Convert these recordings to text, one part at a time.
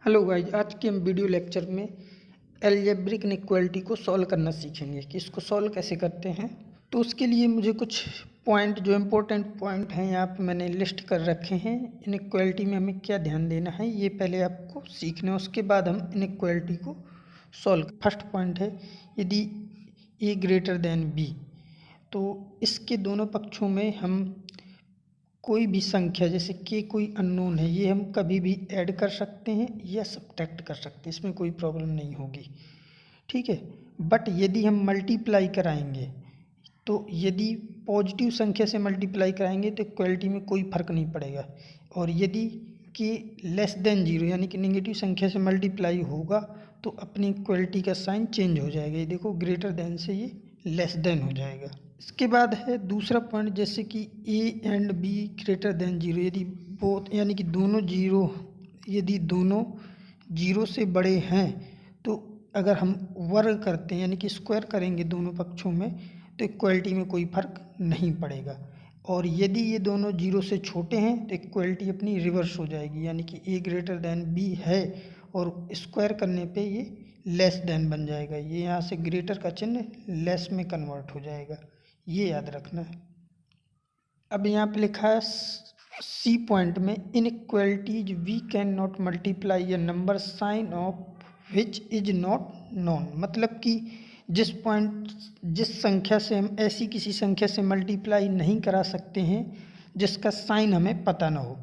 Hello guys, आज के हम वीडियो लेक्चर में अलजेब्रिक इनइक्वालिटी को सॉल्व करना सीखेंगे कि इसको सॉल्व कैसे करते हैं। तो उसके लिए मुझे कुछ पॉइंट जो इम्पोर्टेंट पॉइंट हैं यहाँ पे मैंने लिस्ट कर रखे हैं। इनइक्वालिटी में हमें क्या ध्यान देना है ये पहले आपको सीखना है, उसके बाद हम इनइक्वालिटी को सॉल्व। फर्स्ट पॉइंट है, यदि ए ग्रेटर देन बी तो इसके दोनों पक्षों में हम कोई भी संख्या जैसे कि कोई अननोन है ये हम कभी भी ऐड कर सकते हैं या सब्ट्रैक्ट कर सकते हैं, इसमें कोई प्रॉब्लम नहीं होगी, ठीक है। बट यदि हम मल्टीप्लाई कराएंगे तो यदि पॉजिटिव संख्या से मल्टीप्लाई कराएंगे तो इक्वलिटी में कोई फर्क नहीं पड़ेगा, और यदि कि लेस देन जीरो यानी कि नेगेटिव संख्या से मल्टीप्लाई होगा तो अपनी इक्वलिटी का साइन चेंज हो जाएगा। ये देखो, ग्रेटर देन से ये लेस देन हो जाएगा। इसके बाद है दूसरा पॉइंट, जैसे कि A and B greater than zero, यदि बोथ यानी कि दोनों जीरो, यदि दोनों जीरो से बड़े हैं तो अगर हम वर्ग करते हैं यानी कि स्क्वायर करेंगे दोनों पक्षों में तो इक्वलिटी में कोई फर्क नहीं पड़ेगा। और यदि ये दोनों जीरो से छोटे हैं तो इक्वलिटी अपनी रिवर्स हो जाएगी, यानी कि ए ग्रेटर देन बी है और स्क्वायर करने पे ये लेस देन बन जाएगा। ये यहाँ से ग्रेटर का चिन्ह लेस में कन्वर्ट हो जाएगा, ये याद रखना है। अब यहाँ पे लिखा है सी पॉइंट में, inequalities we can not multiply a number sign of which is not known. मतलब कि जिस संख्या से हम ऐसी किसी संख्या से मल्टीप्लाई नहीं करा सकते हैं जिसका साइन हमें पता ना हो।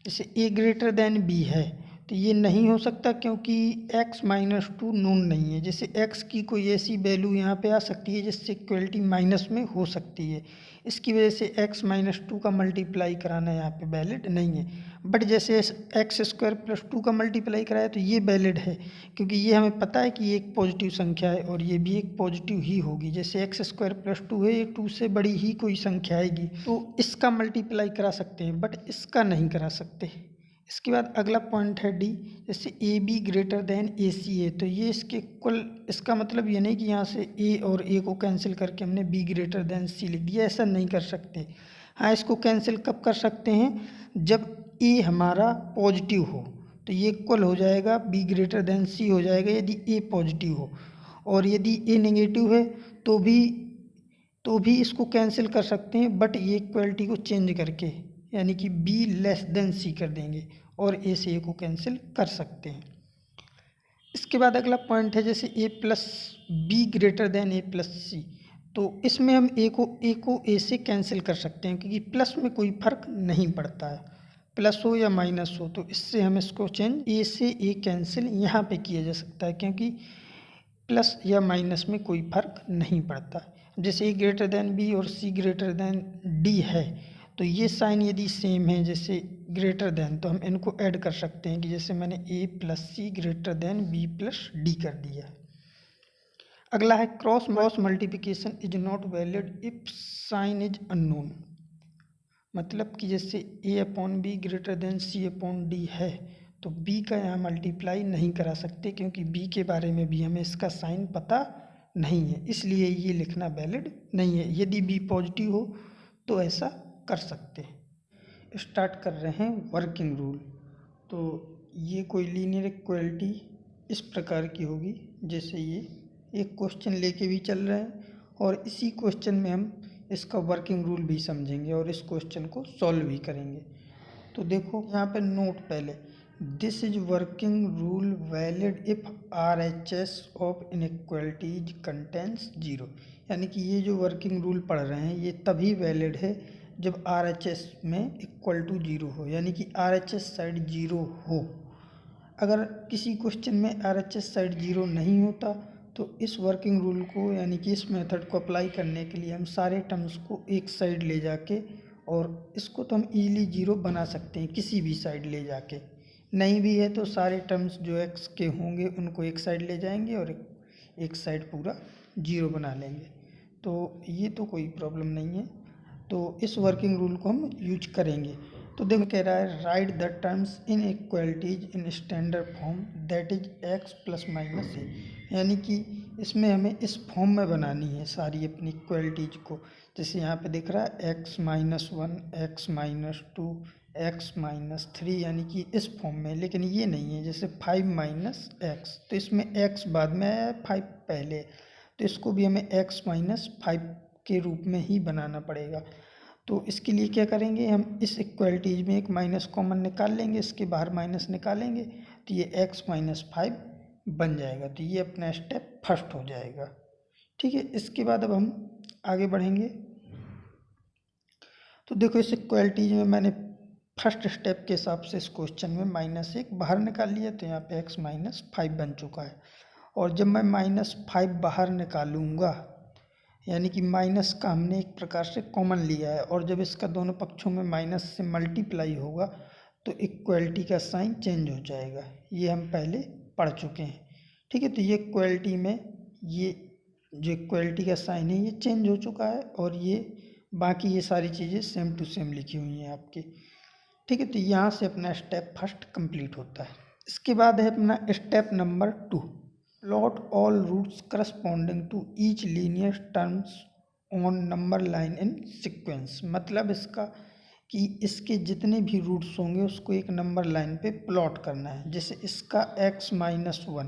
जैसे ए ग्रेटर देन बी है तो ये नहीं हो सकता क्योंकि x माइनस टू नोन नहीं है। जैसे x की कोई ऐसी वैल्यू यहाँ पे आ सकती है जिससे इक्वलिटी माइनस में हो सकती है, इसकी वजह से x माइनस टू का मल्टीप्लाई कराना यहाँ पे वैलिड नहीं है। बट जैसे एक्स स्क्वायर प्लस टू का मल्टीप्लाई कराया तो ये वैलिड है, क्योंकि ये हमें पता है कि ये एक पॉजिटिव संख्या है और ये भी एक पॉजिटिव ही होगी। जैसे एक्स स्क्वायर प्लस टू है, ये टू से बड़ी ही कोई संख्या आएगी तो इसका मल्टीप्लाई करा सकते हैं बट इसका नहीं करा सकते। इसके बाद अगला पॉइंट है डी, जैसे ए बी ग्रेटर देन ए सी है तो ये इसके कुल, इसका मतलब ये नहीं कि यहाँ से ए और ए को कैंसिल करके हमने बी ग्रेटर देन सी लिख दिया, ऐसा नहीं कर सकते। हाँ, इसको कैंसिल कब कर सकते हैं, जब ए हमारा पॉजिटिव हो तो ये इक्वल हो जाएगा बी ग्रेटर देन सी हो जाएगा यदि ए पॉजिटिव हो, और यदि ए नेगेटिव है तो भी इसको कैंसिल कर सकते हैं बट ये इक्वलिटी को चेंज करके यानी कि b लेस देन सी कर देंगे और a से a को कैंसिल कर सकते हैं। इसके बाद अगला पॉइंट है, जैसे a plus B greater than a plus C, तो इसमें हम a को a से कैंसिल कर सकते हैं क्योंकि प्लस में कोई फर्क नहीं पड़ता है, प्लस हो या माइनस हो, तो इससे हम इसको चेंज a से a कैंसिल यहाँ पे किया जा सकता है क्योंकि प्लस या माइनस में कोई फर्क नहीं पड़ता। जैसे a ग्रेटर देन b और c ग्रेटर देन d है तो ये साइन यदि सेम है जैसे ग्रेटर देन तो हम इनको ऐड कर सकते हैं कि जैसे मैंने a plus C greater than b plus D कर दिया। अगला है cross multiplication is not valid if sign is unknown. मतलब कि जैसे a upon B greater than C upon D है तो b का यहाँ मल्टीप्लाई नहीं करा सकते क्योंकि b के बारे में भी हमें इसका साइन पता नहीं है, इसलिए ये लिखना वैलिड नहीं है। यदि b पॉजिटिव हो तो ऐसा कर सकते हैं। स्टार्ट कर रहे हैं वर्किंग रूल। तो ये कोई लीनियर इक्वालिटी इस प्रकार की होगी, जैसे ये एक क्वेश्चन लेके भी चल रहे हैं और इसी क्वेश्चन में हम इसका वर्किंग रूल भी समझेंगे और इस क्वेश्चन को सॉल्व भी करेंगे। तो देखो यहाँ पे नोट पहले, this is working rule valid if RHS of inequalities contains zero. यानी कि ये जो वर्किंग रूल पढ़ रहे हैं ये तभी वैलिड है जब RHS में इक्वल टू जीरो हो, यानी कि RHS साइड जीरो हो। अगर किसी क्वेश्चन में RHS साइड जीरो नहीं होता तो इस वर्किंग रूल को यानी कि इस मेथड को अप्लाई करने के लिए हम सारे टर्म्स को एक साइड ले जाके, और इसको तो हम ईजिली जीरो बना सकते हैं किसी भी साइड ले जाके। नहीं भी है तो सारे टर्म्स जो x के होंगे उनको एक साइड ले जाएंगे और एक साइड पूरा जीरो बना लेंगे, तो ये तो कोई प्रॉब्लम नहीं है। तो इस वर्किंग रूल को हम यूज करेंगे। तो देखो कह रहा है, write the terms in equalities in standard form that is x plus minus A. यानी कि इसमें हमें इस फॉर्म में बनानी है सारी अपनी इक्वलिटीज को। जैसे यहाँ पे दिख रहा है x minus one, x minus two, x minus 3 यानी कि इस फॉर्म में, लेकिन ये नहीं है। जैसे 5 माइनस एक्स, तो इसमें x बाद में आया, 5 पहले, तो इसको भी हमें x माइनस 5 के रूप में ही बनाना पड़ेगा। तो इसके लिए क्या करेंगे, हम इस इक्वलिटीज में एक माइनस कॉमन निकाल लेंगे, इसके बाहर माइनस निकालेंगे तो ये x माइनस 5 बन जाएगा। तो ये अपना स्टेप फर्स्ट हो जाएगा। ठीक है, इसके बाद अब हम आगे बढ़ेंगे। तो देखो इस इक्वलिटीज में मैंने फर्स्ट स्टेप के हिसाब से इस क्वेश्चन में -1 बाहर निकाल लिया, तो यहाँ पे x माइनस 5 बन चुका है। और जब मैं -5 बाहर निकालूंगा, यानी कि माइनस का हमने एक प्रकार से कॉमन लिया है, और जब इसका दोनों पक्षों में माइनस से मल्टीप्लाई होगा तो इक्वलिटी का साइन चेंज हो जाएगा। ये हम पहले पढ़ चुके हैं। ठीक है, तो ये इक्वलिटी में ये जो इक्वलिटी का साइन है ये चेंज हो चुका है, और ये बाकी ये सारी चीज़ें सेम टू सेम लिखी हुई हैं आपकी। ठीक है, तो यहाँ से अपना स्टेप फर्स्ट कंप्लीट होता है। इसके बाद है अपना step number 2, plot all roots corresponding to each linear terms on number line in sequence. मतलब इसका कि इसके जितने भी रूट्स होंगे उसको एक नंबर लाइन पे प्लॉट करना है। जैसे इसका x माइनस 1,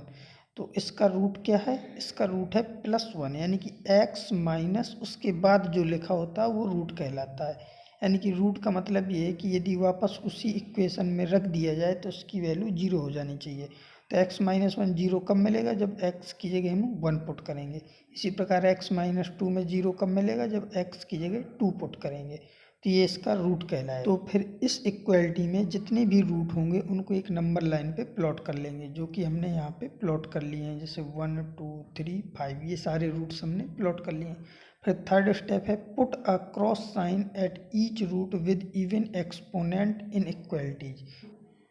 तो इसका रूट क्या है, इसका रूट है +1, यानी कि x माइनस उसके बाद जो लिखा होता है वो रूट कहलाता है। यानी कि रूट का मतलब ये है कि यदि वापस उसी इक्वेशन में रख दिया जाए तो उसकी वैल्यू 0 हो जानी चाहिए। तो x माइनस 1 0 कब मिलेगा, जब x की जगह हम 1 पुट करेंगे। इसी प्रकार x माइनस 2 में 0 कब मिलेगा, जब x की जगह 2 पुट करेंगे। तो ये इसका रूट कहलाएगा। तो फिर इस इक्वलिटी में जितने भी रूट होंगे उनको एक नंबर लाइन पे प्लॉट कर लेंगे, जो कि हमने यहाँ पे प्लॉट कर लिए हैं। जैसे 1 2 3 5 ये सारे रूट्स हमने प्लॉट कर लिए हैं। फिर थर्ड स्टेप है put a cross sign at each root with even exponent inequalities.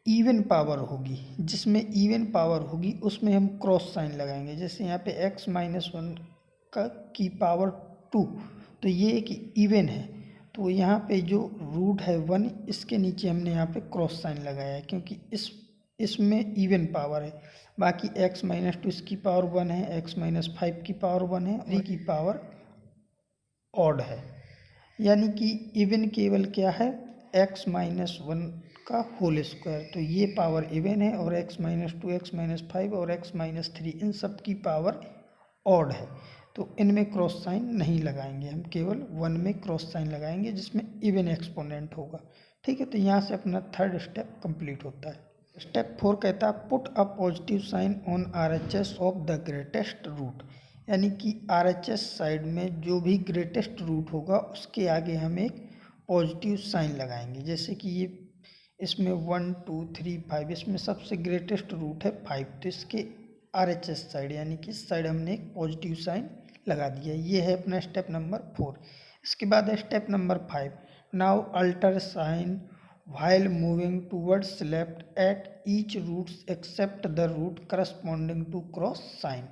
Even power होगी, जिसमें इवन पावर होगी उसमें हम क्रॉस साइन लगाएंगे। जैसे यहाँ पे x माइनस 1 की पावर 2, तो ये एक इवन है, तो यहाँ पे जो रूट है 1, इसके नीचे हमने यहाँ पे क्रॉस साइन लगाया है, क्योंकि इसमें इवन पावर है। बाकी x माइनस 2 इसकी पावर 1 है, x माइनस 5 की पावर 1 है, 3 की पावर ऑड है। यानी कि इवन केवल क्या है, x माइनस 1 का होल स्क्वायर। तो ये पावर इवन है, और x माइनस 2 x माइनस 5 और x माइनस 3 इन सब की पावर ऑड है। तो इनमें क्रॉस साइन नहीं लगाएंगे, हम केवल 1 में क्रॉस साइन लगाएंगे जिसमें इवन एक्सपोनेंट होगा। ठीक है, तो यहाँ से अपना थर्ड स्टेप कंप्लीट होता है। स्टेप 4 कहता है put a positive sign on RHS of the greatest root. यानी कि RHS साइड में जो भी ग्रेटेस्ट रूट होगा उसके आगे हम एक पॉजिटिव साइन लगाएंगे। जैसे कि ये इसमें 1 2 3 5, इसमें सबसे ग्रेटेस्ट रूट है 5, तो इसके RHS साइड यानी कि इस साइड हमने एक पॉजिटिव साइन लगा दिया। ये है अपना स्टेप नंबर 4। इसके बाद है step number 5, now alter sign while moving towards left at each roots except the root corresponding to cross sign।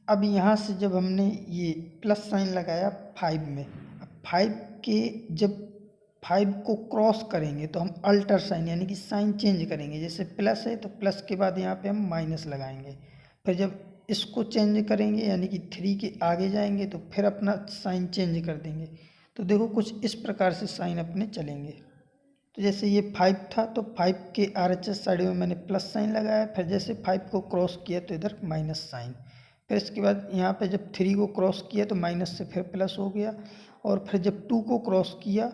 अब यहाँ से जब हमने ये प्लस साइन लगाया 5 में, अब 5 के जब 5 को क्रॉस करेंगे तो हम अल्टर साइन यानी कि साइन चेंज करेंगे। जैसे प्लस है तो प्लस के बाद यहाँ पे हम माइनस लगाएंगे। फिर जब इसको चेंज करेंगे यानी कि 3 के आगे जाएंगे तो फिर अपना साइन चेंज कर देंगे। तो देखो कुछ इस प्रकार से साइन अपने चलेंगे। तो जैसे ये 5 था तो 5 के RHS साइड में मैंने प्लस साइन लगाया, फिर जैसे 5 को क्रॉस किया तो इधर माइनस साइन, फिर इसके बाद यहाँ पे जब 3 को क्रॉस किया तो माइनस से फिर प्लस हो गया, और फिर जब 2 को क्रॉस किया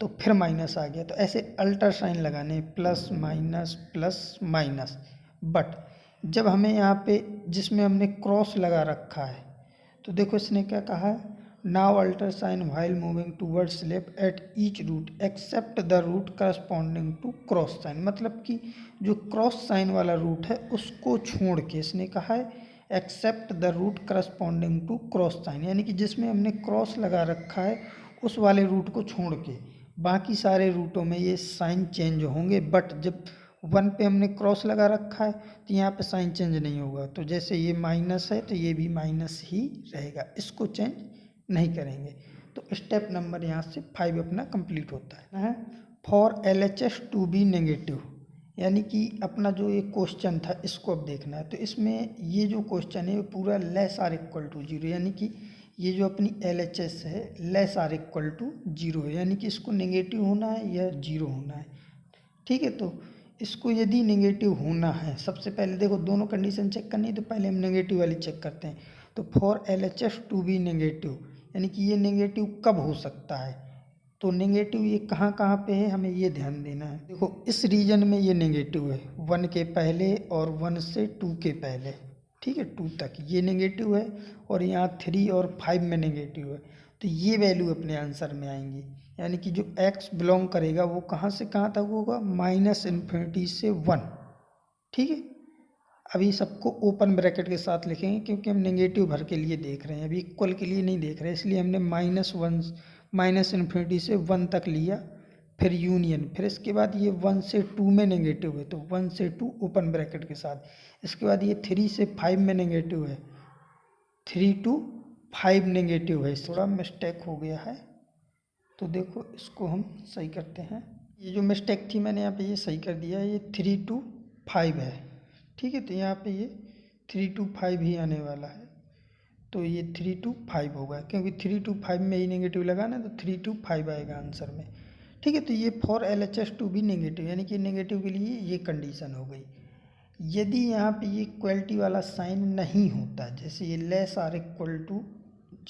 तो फिर माइनस आ गया। तो ऐसे अल्टर साइन लगाने, प्लस माइनस। बट जब हमें यहाँ पे जिसमें हमने क्रॉस लगा रखा है तो देखो इसने क्या कहा है, now alter sign while moving towards left at each root except the root corresponding to cross sign. मतलब कि जो क्रॉस साइन वाला रूट है उसको छोड़ के इसने कहा है except the root corresponding to cross sign, यानी कि जिसमें हमने क्रॉस लगा रखा है उस वाले रूट को छोड़ के बाकी सारे रूटों में ये साइन चेंज होंगे। बट जब 1 पे हमने क्रॉस लगा रखा है तो यहाँ पे साइन चेंज नहीं होगा। तो जैसे ये माइनस है तो ये भी माइनस ही रहेगा, इसको चेंज नहीं करेंगे। तो स्टेप नंबर यहाँ से 5 अपना कंप्लीट होता है। For LHS to be negative, यानी कि अपना जो ये क्वेश्चन था इसको अब देखना है। तो इसमें ये जो क्वेश्चन है वो पूरा लेस आर इक्वल टू 0, यानी कि ये जो अपनी LHS है लेस आर इक्वल टू 0 है, यानी कि इसको नेगेटिव होना है या 0 होना है। ठीक है, तो इसको यदि नेगेटिव होना है, सबसे पहले देखो दोनों कंडीशन चेक करनी है, तो पहले हम नेगेटिव वाली चेक करते हैं। तो for LHS to be negative, यानी कि ये नेगेटिव कब हो सकता है, तो नेगेटिव ये कहाँ कहाँ पे है, हमें ये ध्यान देना है। देखो इस रीजन में ये नेगेटिव है 1 के पहले और 1 से 2 के पहले, ठीक है, 2 तक ये नेगेटिव है, और यहाँ 3 और 5 में नेगेटिव है। तो ये वैल्यू अपने आंसर में आएंगी, यानी कि जो x बिलोंग करेगा वो कहाँ से कहाँ तक होगा, -∞ से 1, ठीक है। अभी सबको ओपन ब्रैकेट के साथ लिखेंगे, क्योंकि हम नेगेटिव भर के लिए देख रहे हैं, अभी इक्वल के लिए नहीं देख रहे हैं, इसलिए हमने -∞ से 1 तक लिया, फिर यूनियन, फिर इसके बाद ये 1 से 2 में नेगेटिव है, तो 1 से 2 ओपन ब्रैकेट के साथ, इसके बाद ये 3 से 5 में नेगेटिव है, 3 to 5 नेगेटिव है, थोड़ा मिस्टेक हो गया है, तो देखो इसको हम सही करते हैं। ये जो मिस्टेक थी मैंने यहाँ पे ये सही कर दिया है, ये 3 to 5 है, ठीक है, तो यहाँ पे ये 3 to 5 ही आने वाला है, तो ये 3 to 5 होगा, क्योंकि 3 to 5 में ही नेगेटिव लगा ना, तो 3 to 5 आएगा आंसर में, ठीक है। तो ये for LHS to be negative, यानी कि नेगेटिव के लिए ये कंडीशन हो गई। यदि यहाँ पे ये इक्वलिटी वाला साइन नहीं होता, जैसे ये लेस आर इक्वल टू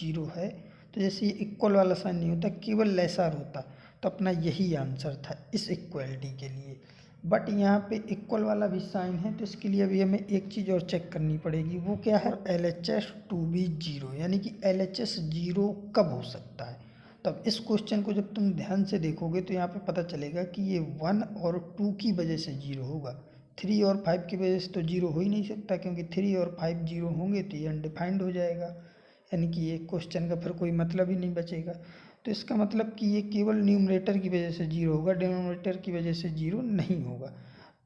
0 है, तो जैसे ये इक्वल वाला साइन नहीं होता, केवल लेस आर होता, तो अपना यही आंसर था इस इक्वलिटी के लिए। बट यहाँ पे इक्वल वाला भी साइन है, तो इसके लिए अभी हमें एक चीज़ और चेक करनी पड़ेगी, वो क्या है, LHS टू बी 0, यानी कि LHS 0 कब हो सकता है। तो अब इस क्वेश्चन को जब तुम ध्यान से देखोगे तो यहाँ पे पता चलेगा कि ये 1 और 2 की वजह से 0 होगा, 3 और 5 की वजह से तो 0 हो ही नहीं सकता, क्योंकि 3 और 5 0 होंगे तो ये अनडिफाइंड हो जाएगा, यानी कि ये क्वेश्चन का फिर कोई मतलब ही नहीं बचेगा। तो इसका मतलब कि ये केवल न्यूमरेटर की वजह से 0 होगा, डिनोमिनेटर की वजह से 0 नहीं होगा।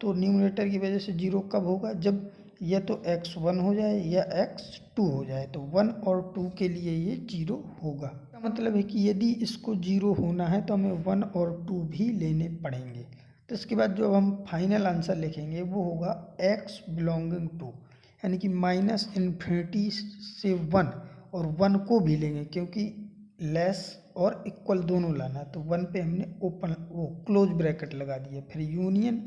तो न्यूमरेटर की वजह से 0 कब होगा, जब या तो x1 हो जाए या x2 हो जाए, तो 1 और 2 के लिए ये 0 होगा। इसका मतलब है कि यदि इसको 0 होना है तो हमें 1 और 2 भी लेने पड़ेंगे। तो इसके बाद जो हम फाइनल आंसर लिखेंगे वो होगा x बिलोंगिंग टू, यानी कि -∞ से 1, और 1 को भी लेंगे, क्योंकि लेस और इक्वल दोनों लाना है, तो 1 पे हमने ओपन वो क्लोज ब्रैकेट लगा दिया, फिर यूनियन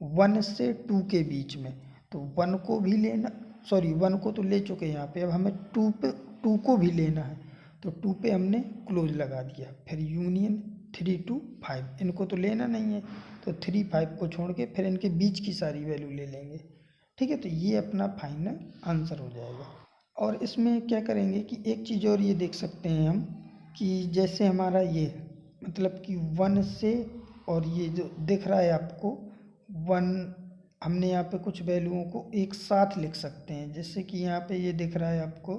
1 से 2 के बीच में, तो 1 को भी लेना, सॉरी 1 को तो ले चुके हैं यहाँ पे, अब हमें 2 को भी लेना है, तो 2 पे हमने क्लोज लगा दिया, फिर यूनियन 3 to 5, इनको तो लेना नहीं है, तो 3 5 को छोड़ के फिर इनके बीच की सारी वैल्यू ले लेंगे, ठीक है। तो ये अपना फाइनल आंसर हो जाएगा। और इसमें क्या करेंगे कि एक चीज़ और ये देख सकते हैं हम, कि जैसे हमारा ये मतलब कि 1 से, और ये जो दिख रहा है आपको 1, हमने यहाँ पे कुछ वैल्यूओं को एक साथ लिख सकते हैं, जैसे कि यहाँ पे ये दिख रहा है आपको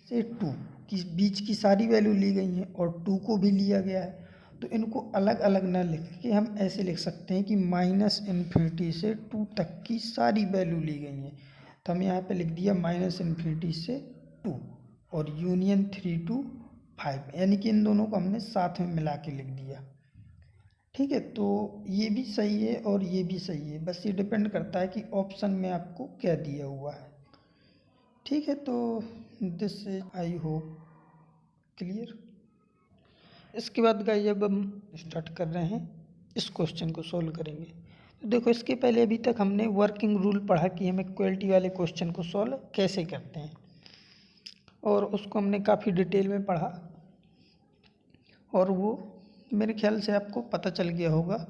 से 2 की बीच की सारी वैल्यू ली गई हैं और 2 को भी लिया गया है, तो इनको अलग अलग ना लिख के हम ऐसे लिख सकते हैं कि -∞ से 2 तक की सारी वैल्यू ली गई हैं, तो हम यहाँ पे लिख दिया -∞ से 2 और यूनियन 3 to 5, यानी कि इन दोनों को हमने साथ में मिला के लिख दिया, ठीक है। तो ये भी सही है और ये भी सही है, बस ये डिपेंड करता है कि ऑप्शन में आपको क्या दिया हुआ है, ठीक है। तो this is I hope clear. इसके बाद गाइस जब हम स्टार्ट कर रहे हैं इस क्वेश्चन को सॉल्व करेंगे, तो देखो इसके पहले अभी तक हमने वर्किंग रूल पढ़ा कि हम इक्वलिटी वाले क्वेश्चन को सॉल्व कैसे करते हैं, और उसको हमने काफ़ी डिटेल में पढ़ा, और वो मेरे ख्याल से आपको पता चल गया होगा।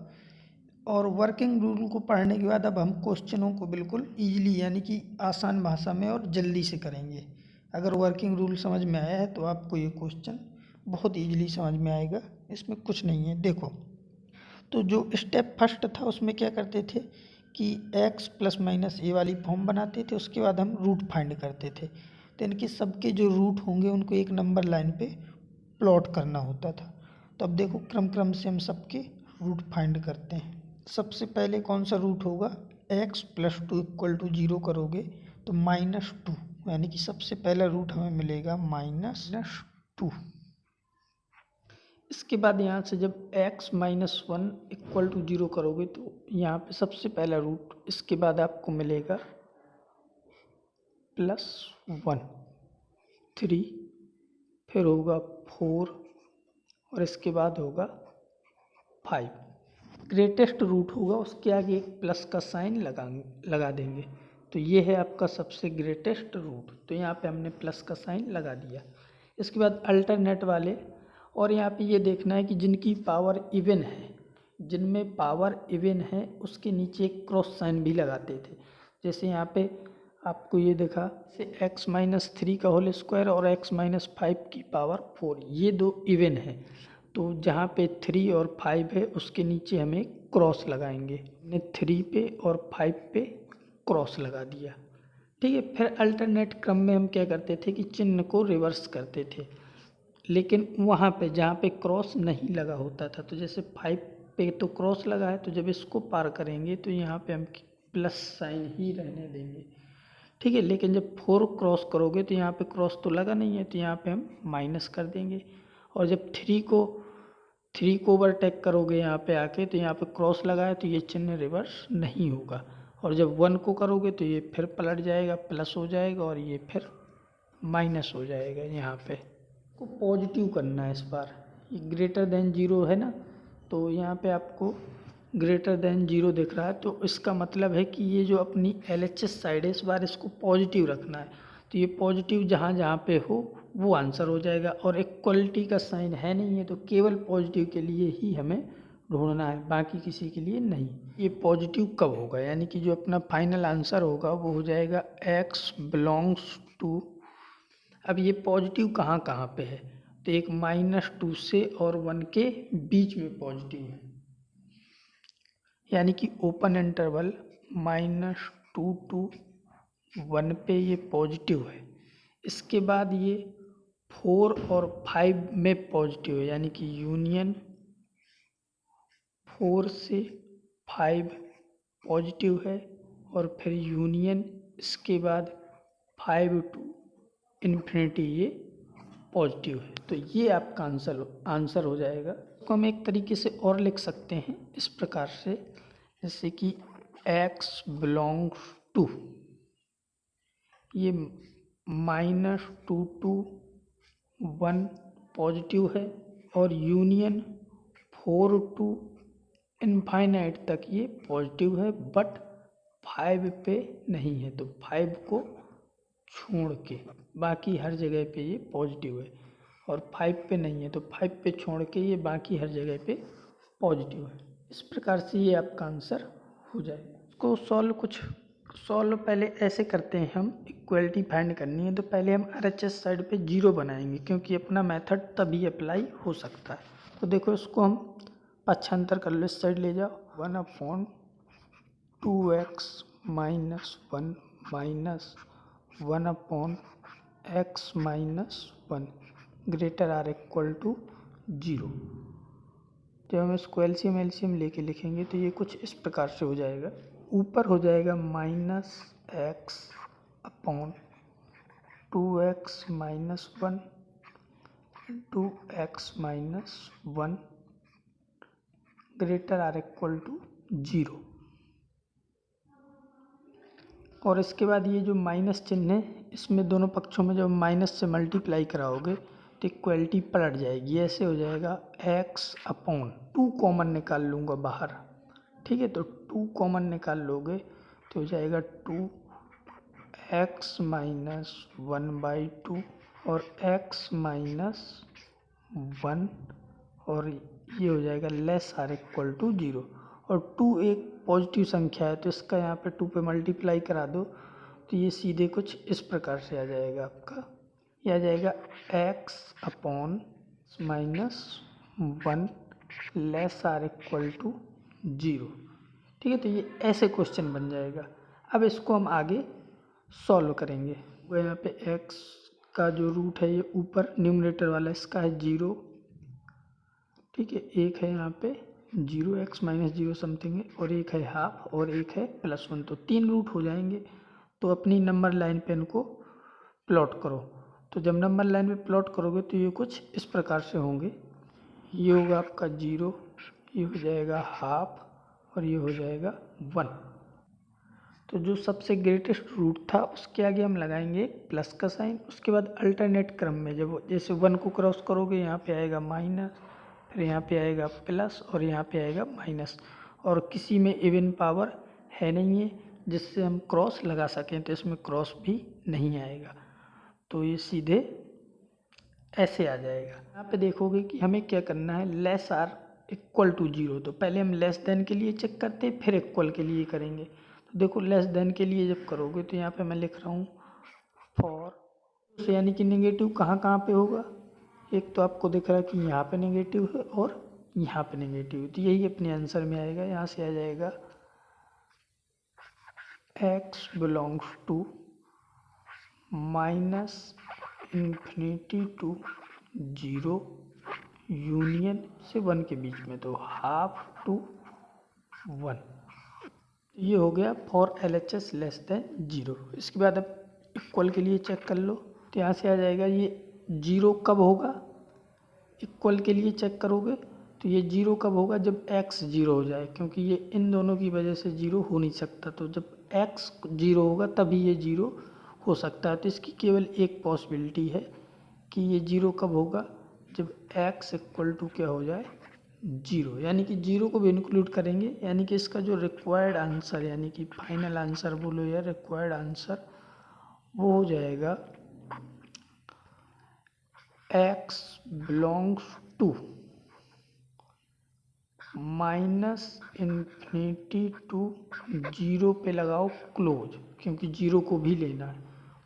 और वर्किंग रूल को पढ़ने के बाद अब हम क्वेश्चनों को बिल्कुल ईजिली, यानी कि आसान भाषा में और जल्दी से करेंगे। अगर वर्किंग रूल समझ में आया है तो आपको ये क्वेश्चन बहुत ईजिली समझ में आएगा, इसमें कुछ नहीं है। देखो, तो जो स्टेप फर्स्ट था उसमें क्या करते थे कि x ± a वाली फॉर्म बनाते थे, उसके बाद हम रूट फाइंड करते थे, तो इनके सबके जो रूट होंगे उनको एक नंबर लाइन पे प्लॉट करना होता था। तो अब देखो क्रम क्रम से हम सबके रूट फाइंड करते हैं। सबसे पहले कौन सा रूट होगा, x + 2 = 0 करोगे तो -2, यानी कि सबसे पहला रूट हमें मिलेगा -2। इसके बाद यहाँ से जब x - 1 = 0 करोगे तो यहाँ पे सबसे पहला रूट, इसके बाद आपको मिलेगा +1, 3, फिर होगा 4 और इसके बाद होगा 5। ग्रेटेस्ट रूट होगा उसके आगे एक प्लस का साइन लगा देंगे। तो ये है आपका सबसे ग्रेटेस्ट रूट, तो यहाँ पे हमने प्लस का साइन लगा दिया। इसके बाद अल्टरनेट वाले, और यहाँ पे ये देखना है कि जिनकी पावर इवन है, जिनमें पावर इवन है उसके नीचे एक क्रॉस साइन भी लगाते थे। जैसे यहाँ पे आपको ये देखा जैसे x-3 का होल स्क्वायर और x-5 की पावर 4, ये दो इवन है। तो जहाँ पे 3 और 5 है उसके नीचे हमें क्रॉस लगाएंगे। हमने 3 पे और 5 पे क्रॉस लगा दिया, ठीक है। फिर अल्टरनेट क्रम में हम क्या करते थे कि चिन्ह को रिवर्स करते थे, लेकिन वहाँ पे जहाँ पे क्रॉस नहीं लगा होता था, तो जैसे 5 पे तो क्रॉस लगा है, तो जब इसको पार करेंगे तो यहाँ पे हम प्लस साइन ही रहने देंगे, ठीक है। लेकिन जब 4 क्रॉस करोगे तो यहाँ पे क्रॉस तो लगा नहीं है, तो यहाँ पे हम माइनस कर देंगे। और जब 3 को ओवरटेक करोगे यहाँ पे आके, तो यहाँ पे क्रॉस लगा है तो ये चिन्ह रिवर्स नहीं होगा। और जब 1 को करोगे तो ये फिर पलट जाएगा, प्लस हो जाएगा, और ये फिर माइनस हो जाएगा। यहाँ पे को पॉजिटिव करना है इस बार। ये ग्रेटर देन 0 है ना, तो यहाँ पे आपको ग्रेटर देन 0 दिख रहा है, तो इसका मतलब है कि ये जो अपनी LHS साइड है इस बार इसको पॉजिटिव रखना है। तो ये पॉजिटिव जहाँ जहाँ पे हो वो आंसर हो जाएगा। और इक्वलिटी का साइन है नहीं है, तो केवल पॉजिटिव के लिए ही हमें ढूंढना है, बाकी किसी के लिए नहीं। ये पॉजिटिव कब होगा, यानी कि जो अपना फाइनल आंसर होगा वो हो जाएगा x बिलोंग्स टू। अब ये पॉजिटिव कहाँ कहाँ पे है, तो एक -2 से और 1 के बीच में पॉजिटिव है, यानी कि ओपन इंटरवल -2 to 1 पे ये पॉजिटिव है। इसके बाद ये 4 और 5 में पॉजिटिव है, यानी कि यूनियन 4 से 5 पॉजिटिव है, और फिर यूनियन इसके बाद 5 to इन्फिनिटी ये पॉजिटिव है। तो ये आपका आंसर हो जाएगा। इसको हम एक तरीके से और लिख सकते हैं इस प्रकार से, जैसे कि x बिलोंग्स टू, ये -2 to 1 पॉजिटिव है, और यूनियन 4 to इनफाइनाइट तक ये पॉजिटिव है, बट 5 पे नहीं है। तो 5 को छोड़ के बाकी हर जगह पे ये पॉजिटिव है, और 5 पे नहीं है, तो 5 पे छोड़ के ये बाकी हर जगह पे पॉजिटिव है। इस प्रकार से ये आपका आंसर हो जाएगा। इसको सॉल्व पहले ऐसे करते हैं, हम इक्वलिटी फाइंड करनी है, तो पहले हम RHS साइड पे 0 बनाएंगे, क्योंकि अपना मेथड तभी अप्लाई हो सकता है। तो देखो इसको हम पक्षांतर कर लो, इस साइड ले जाओ। 1/2x - 1 - 1/x - 1 greater or equal to 0। जब हम इसको एलसीएम लेके लिखेंगे तो ये कुछ इस प्रकार से हो जाएगा। ऊपर हो जाएगा -x/2x - 1 2x - 1 greater or equal to 0। और इसके बाद ये जो माइनस चिन्ह है, इसमें दोनों पक्षों में जब माइनस से मल्टीप्लाई कराओगे तो इक्वलिटी पलट जाएगी। ऐसे हो जाएगा x/2 कॉमन निकाल लूँगा बाहर, ठीक है। तो 2 कॉमन निकाल लोगे तो हो जाएगा 2x - 1/2 और x - 1, और ये हो जाएगा लेस आर इक्वल टू 0। और 2 एक पॉजिटिव संख्या है, तो इसका यहाँ पे 2 पे मल्टीप्लाई करा दो तो ये सीधे कुछ इस प्रकार से आ जाएगा आपका। ये आ जाएगा x/-1 less or equal to 0, ठीक है। तो ये ऐसे क्वेश्चन बन जाएगा। अब इसको हम आगे सॉल्व करेंगे। वो यहाँ पे x का जो रूट है ये ऊपर न्यूमरेटर वाला इसका है 0, ठीक है। एक है यहाँ पे 0 x - 0 समथिंग है, और एक है हाफ, और एक है +1, तो 3 रूट हो जाएंगे। तो अपनी नंबर लाइन पे इनको प्लॉट करो। तो जब नंबर लाइन पे प्लॉट करोगे तो ये कुछ इस प्रकार से होंगे। ये होगा आपका 0, ये हो जाएगा हाफ, और ये हो जाएगा 1। तो जो सबसे ग्रेटेस्ट रूट था उसके आगे हम लगाएंगे प्लस का साइन। उसके बाद अल्टरनेट क्रम में जब जैसे 1 को क्रॉस करोगे यहाँ पे आएगा माइनस, फिर यहाँ पे आएगा प्लस, और यहाँ पे आएगा माइनस। और किसी में इवन पावर है नहीं है जिससे हम क्रॉस लगा सकें, तो इसमें क्रॉस भी नहीं आएगा, तो ये सीधे ऐसे आ जाएगा। यहाँ पे देखोगे कि हमें क्या करना है, लेस आर इक्वल टू 0, तो पहले हम लेस देन के लिए चेक करते हैं, फिर इक्वल के लिए करेंगे। तो देखो लेस देन के लिए जब करोगे तो यहाँ पे मैं लिख रहा हूँ फॉर, यानी कि नेगेटिव कहाँ कहाँ पे होगा, एक तो आपको दिख रहा है कि यहाँ पे नेगेटिव है और यहाँ पे नेगेटिव है, तो यही अपने आंसर में आएगा। यहाँ से आ जाएगा x belongs to -∞ to 0 union से 1 के बीच में, तो ½ टू 1। ये हो गया फॉर LHS लेस देन 0। इसके बाद अब इक्वल के लिए चेक कर लो, तो यहाँ से आ जाएगा ये 0 कब होगा, इक्वल के लिए चेक करोगे तो ये 0 कब होगा, जब x 0 हो जाए, क्योंकि ये इन दोनों की वजह से 0 हो नहीं सकता, तो जब x 0 होगा तभी ये 0 हो सकता है। तो इसकी केवल एक पॉसिबिलिटी है कि ये 0 कब होगा, जब x इक्वल टू क्या हो जाए 0, यानी कि 0 को भी इंक्लूड करेंगे, यानी कि इसका जो रिक्वायर्ड आंसर, यानी कि फाइनल आंसर बोलो या रिक्वायर्ड आंसर, वो हो जाएगा x बिलोंग्स टू -∞ टू 0 पे लगाओ क्लोज, क्योंकि 0 को भी लेना है,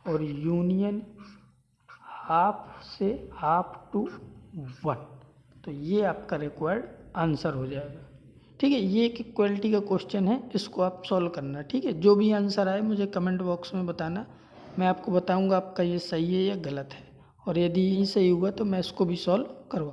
और यूनियन ½ से ½ टू 1, तो ये आपका रिक्वायर्ड आंसर हो जाएगा। ठीक है, ये एक इक्वलिटी का क्वेश्चन है, इसको आप सॉल्व करना। ठीक है, जो भी आंसर आए मुझे कमेंट बॉक्स में बताना, मैं आपको बताऊंगा आपका ये सही है या गलत है, और यदि ये सही हुआ तो मैं इसको भी सॉल्व करूँगा।